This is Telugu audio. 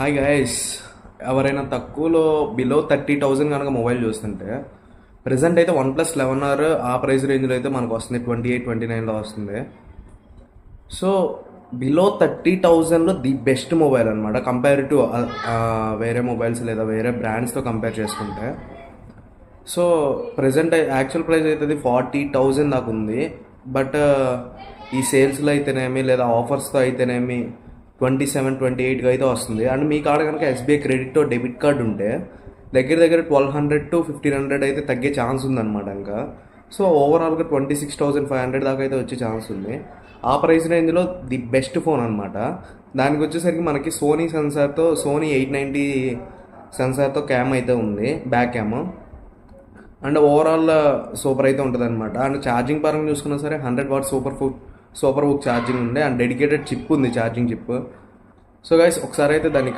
హాయ్ గైస్, ఎవరైనా తక్కువలో బిలో 30,000 కనుక మొబైల్ చూస్తుంటే ప్రజెంట్ అయితే OnePlus 11 ఆ ప్రైస్ రేంజ్లో అయితే మనకు వస్తుంది 28-29లో వస్తుంది. సో బిలో 30,000లో ది బెస్ట్ మొబైల్ అనమాట కంపేర్ టు వేరే మొబైల్స్ లేదా వేరే బ్రాండ్స్తో కంపేర్ చేసుకుంటే. సో ప్రజెంట్ యాక్చువల్ ప్రైస్ అయితే 40,000 దాకా ఉంది. బట్ ఈ సేల్స్లో అయితేనేమి లేదా ఆఫర్స్తో అయితేనేమి 27-28కి అయితే వస్తుంది. అండ్ మీ కాడ కనుక SBI క్రెడిట్ డెబిట్ కార్డు ఉంటే దగ్గర దగ్గర 1,200 to 1,500 అయితే తగ్గే ఛాన్స్ ఉందన్నమాట. ఇంకా సో ఓవరాల్గా 26,500 దాకా అయితే వచ్చే ఛాన్స్ ఉంది. ఆ ప్రైస్ రేంజ్లో ది బెస్ట్ ఫోన్ అనమాట. దానికి వచ్చేసరికి మనకి సోనీ 890 సెన్సార్తో క్యామ్ అయితే ఉంది, back cam. And overall super అయితే ఉంటుంది అనమాట. అండ్ ఛార్జింగ్ పరంగా చూసుకున్నా సరే 100 వాట్ సూపర్ బుక్ ఛార్జింగ్ ఉంది. అండ్ డెడికేటెడ్ చిప్ ఉంది, ఛార్జింగ్ చిప్. సో గైస్ ఒకసారి అయితే దాన్ని